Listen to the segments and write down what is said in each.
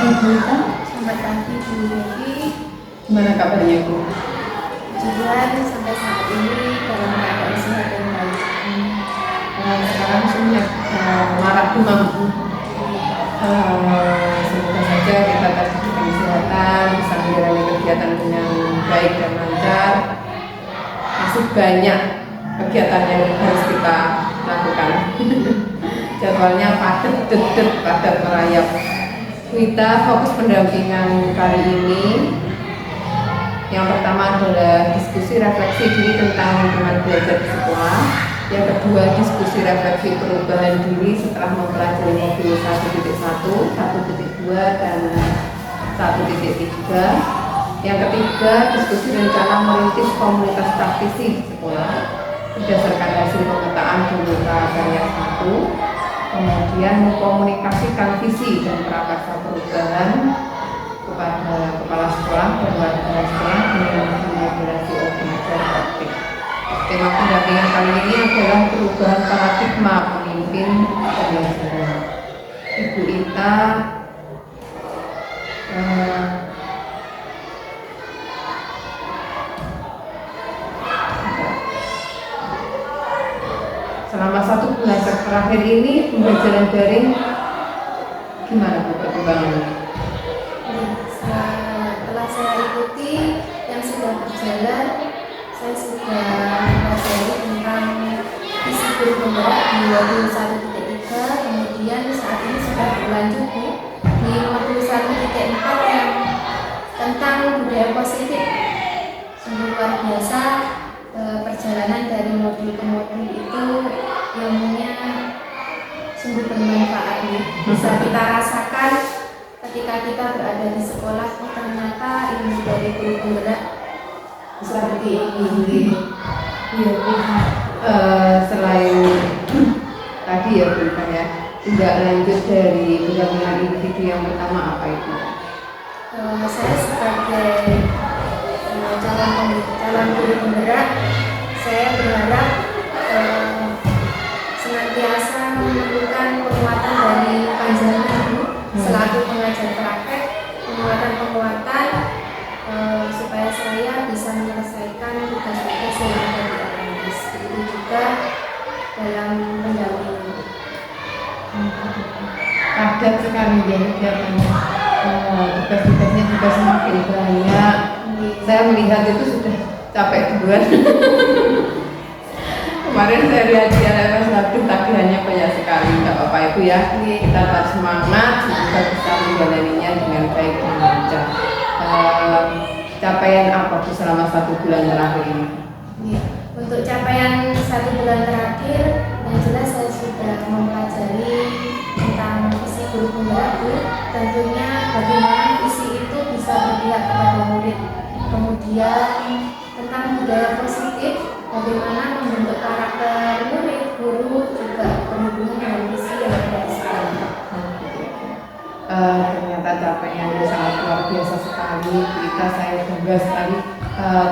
Ibu Ita. Selamat pagi Bu Devi. Gimana kabarnya Bu? Tujuan sampai saat ini dalam keadaan sehat dan baik. Sekarang sudah marak demam Bu. Semoga saja kita tetap diberi kesehatan, bisa menjalani kegiatan dengan baik dan lancar. Masih banyak kegiatan yang harus kita lakukan. Jadwalnya padat merayap. Kita fokus pendampingan kali ini. Yang pertama adalah diskusi refleksi diri tentang lingkungan belajar di sekolah. Yang kedua, diskusi refleksi perubahan diri setelah mempelajari modul 1.1, 1.2, dan 1.3. Yang ketiga, diskusi rencana merintis komunitas praktisi di sekolah berdasarkan hasil pemetaan di muka karya 1. Kemudian mengkomunikasikan visi dan prakarsa perubahan kepada kepala sekolah dan warga sekolah dengan mengelaborasi belajar praktik. Tema pendampingan kali ini adalah perubahan paradigma pemimpin pembelajaran. Ibu Ita selama 1 bulan terakhir ini pembelajaran daring gimana Bu perkembangannya? Setelah saya ikuti yang sudah berjalan, saya sudah mempelajari tentang isi guru penggerak di modul 1.3, kemudian saat ini sudah berlanjut di modul 1.4 yang tentang budaya positif. Sungguh luar biasa, perjalanan dari modul ke modul itu ilmunya sungguh bermanfaat, bisa kita rasakan ketika kita berada di sekolah. Oh ternyata ilmu dari guru penggerak seperti ini. Iya Bu. Selain tadi ya Bu ya, tidak lanjut dari pendampingan individu yang pertama apa itu? Saya sebagai calon guru penggerak, saya berharap senantiasa memerlukan penguatan dari panjenengan selaku pengajar praktek, penguatan supaya saya bisa menyelesaikan tugas-tugas yang ada di LMS. Begitu juga dalam pendampingan. Padat sekali ya kegiatannya. Tugas-tugasnya juga semakin banyak. Saya melihat itu sudah capek duluan. Kemarin saya lihat di LMS, waduh tagihannya banyak sekali. Nggak apa-apa Ibu ya, kita tetap semangat, semoga bisa menjalaninya dengan baik dan lancar. Capaian apa Bu selama 1 bulan terakhir ini? Untuk capaian 1 bulan terakhir, yang jelas saya sudah mempelajari tentang visi guru penggerak. Tentunya bagaimana visi itu bisa berpihak kepada murid. Kemudian tentang budaya positif, bagaimana membentuk karakter murid, guru juga berhubungan dengan visi yang ada di sekolah. Ternyata capaiannya sangat luar biasa sekali. Saya bangga sekali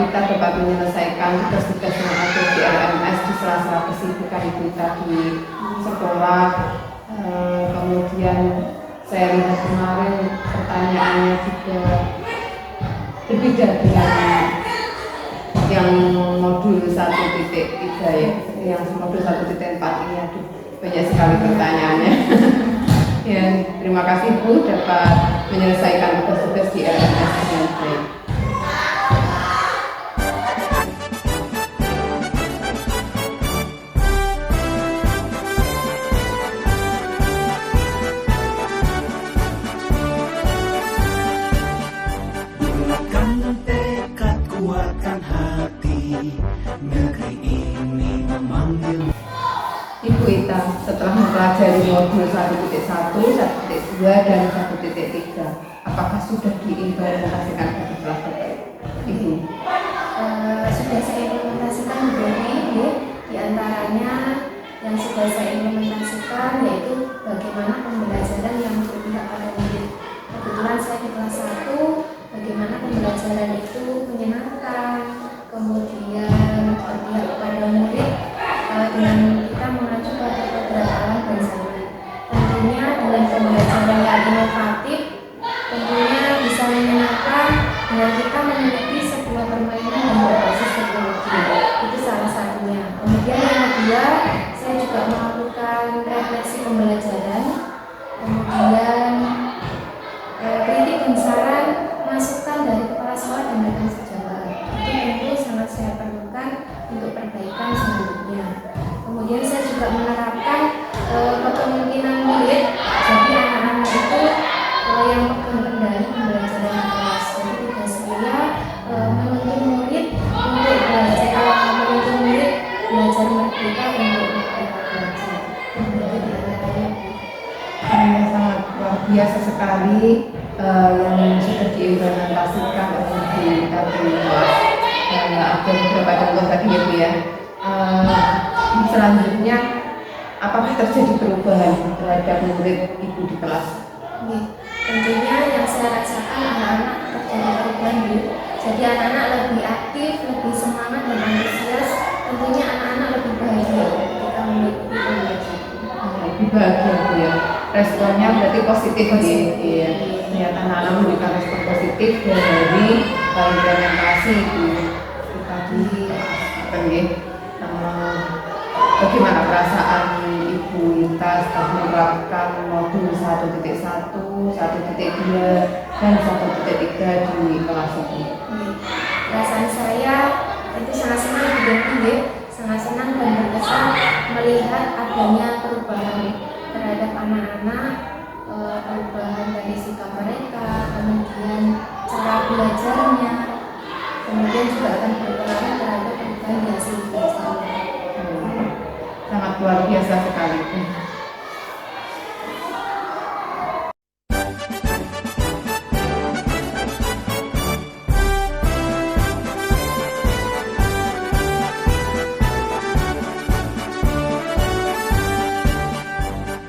kita dapat menyelesaikan tugas-tugas yang ada di LMS di sela-sela kesibukan kita di sekolah. Kemudian saya lihat kemarin pertanyaannya juga berbeda dengan yang modul 1.3 ya, yang modul 1.4 ini aduh banyak sekali pertanyaannya. Ya, terima kasih Bu dapat menyelesaikan tugas-tugas di LMS dengan baik. Ibu Ita, setelah mempelajari modul 1.1, 1.2, dan 1.3, apakah sudah diimplementasikan bagi kelas Ibu? Sudah saya implementasikan beberapa, di antaranya yang sudah saya implementasikan yaitu bagaimana pembelajaran yang berpihak pada murid. Kebetulan saya di kelas 1, bagaimana pembelajaran itu menyenangkan, kemudian berpihak kepada murid dengan kita mengacu pada program alam dan zaman. Tentunya dengan pembelajaran yang inovatif dengan kita memiliki sebuah permainan yang berbasis teknologi. Itu salah satunya. Kemudian yang kedua, saya juga melakukan refleksi pembelajaran, kemudian kritik dan saran masukan dari kepala sekolah dan rekan sejawat. Itu tentu sangat saya perlukan untuk perbaikan selanjutnya. Kemudian saya juga menerapkan kepemimpinan murid. Jadi anak-anak itu yang pegang kendali pembelajaran di kelas. Jadi tugas saya menuntun murid untuk belajar, menuntun murid belajar merdeka untuk merdeka belajar. Sangat luar biasa sekali yang sudah diimplementasikan oleh di kelas. Ada beberapa contoh tadi ya Bu ya. Selanjutnya, apakah terjadi perubahan terhadap murid Ibu di kelas? Tentunya yang saya rasakan anak-anak terjadi perubahan Bu. Jadi anak-anak lebih aktif, lebih semangat dan antusias. Tentunya anak-anak lebih bahagia ketika mengikuti pembelajaran. Lebih bahagia Bu ya. Responnya berarti positif ya. Ternyata anak-anak memberikan respon positif dari implementasi Ibu tadi. Bagaimana perasaan Ibu Wita setelah menerapkan modul 1.1, 1.2, dan 1.3 di kelas ini? Perasaan saya itu sangat senang sangat senang dan berkesan melihat adanya perubahan terhadap anak-anak, perubahan dari sikap mereka, kemudian cara belajarnya, kemudian juga akan berpengaruh terhadap perubahan di hasil belajarnya. Sangat luar biasa sekali.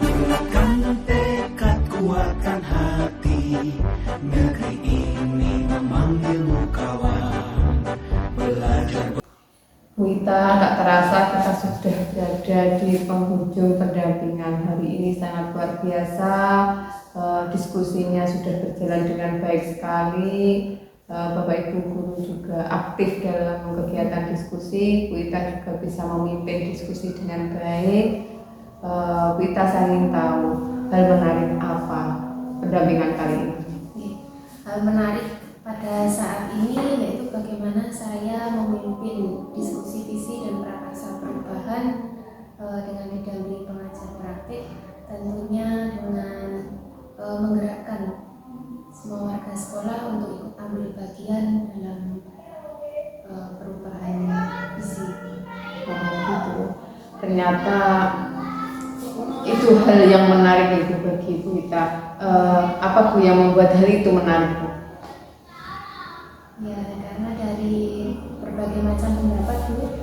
Bulatkan tekad, kuatkan hati, negeri ini memanggilmu kawan. Belajar Wita, tak terasa kita sudah berada di penghujung pendampingan hari ini. Sangat luar biasa, diskusinya sudah berjalan dengan baik sekali. Bapak Ibu guru juga aktif dalam kegiatan diskusi. Wita juga bisa memimpin diskusi dengan baik. Wita, saya ingin tahu hal menarik apa pendampingan kali ini? Hal menarik pada saat ini yaitu bagaimana saya memimpin diskusi visi dan prakarsa perubahan dengan didampingi pengajar praktik, tentunya dengan menggerakkan semua warga sekolah untuk ikut ambil bagian dalam perubahan visi. Gitu. Ternyata itu hal yang menarik itu bagi Ibu Wita. Apa Bu yang membuat hal itu menarik Bu? Ya, karena dari berbagai macam pendapat Bu,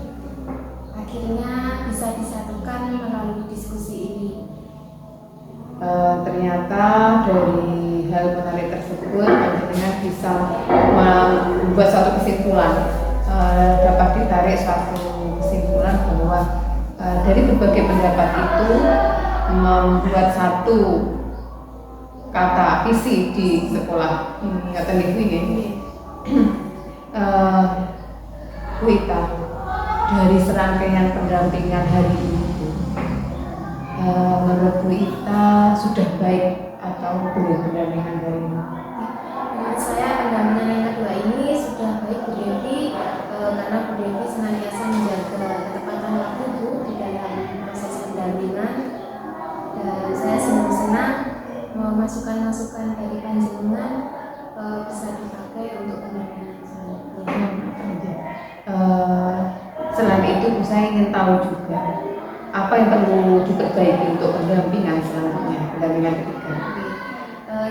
akhirnya bisa disatukan melalui diskusi ini. Ternyata dari hal menarik tersebut akhirnya bisa membuat suatu kesimpulan, dapat ditarik suatu kesimpulan bahwa dari berbagai pendapat itu membuat satu kata visi di sekolah ini kata Ibu ini. Wita, dari serangkaian pendampingan hari ini, menurut Wita sudah baik atau belum pendampingan hari ini? Menurut saya pendampingan yang kedua ini sudah baik Bu Devi, karena Bu Devi senantiasa menjaga ketepatan waktu Bu di dalam proses pendampingan, dan saya senang masukan-masukan dari panjenengan bisa dipakai untuk pendampingan selanjutnya. Selain itu, saya ingin tahu juga apa yang perlu diperbaiki untuk pendampingan selanjutnya, pendampingan ketiga.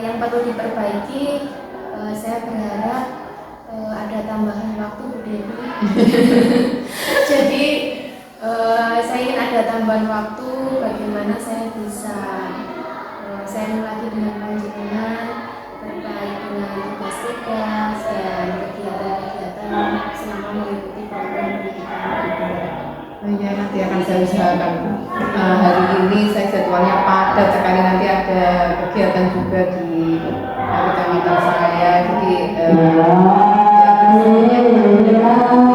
Yang perlu diperbaiki, saya berharap ada tambahan waktu Bu Devi. Jadi saya ingin ada tambahan waktu bagaimana saya bisa sharing lagi dengan panjenengan terkait dengan tugas-tugas dan kegiatan-kegiatan selama mengikuti program pendidikan kedua. Ya, nanti akan saya usahakan. Hari ini saya jadwalnya padat sekali, nanti ada kegiatan juga di kecamatan saya. Jadi ya, sebenarnya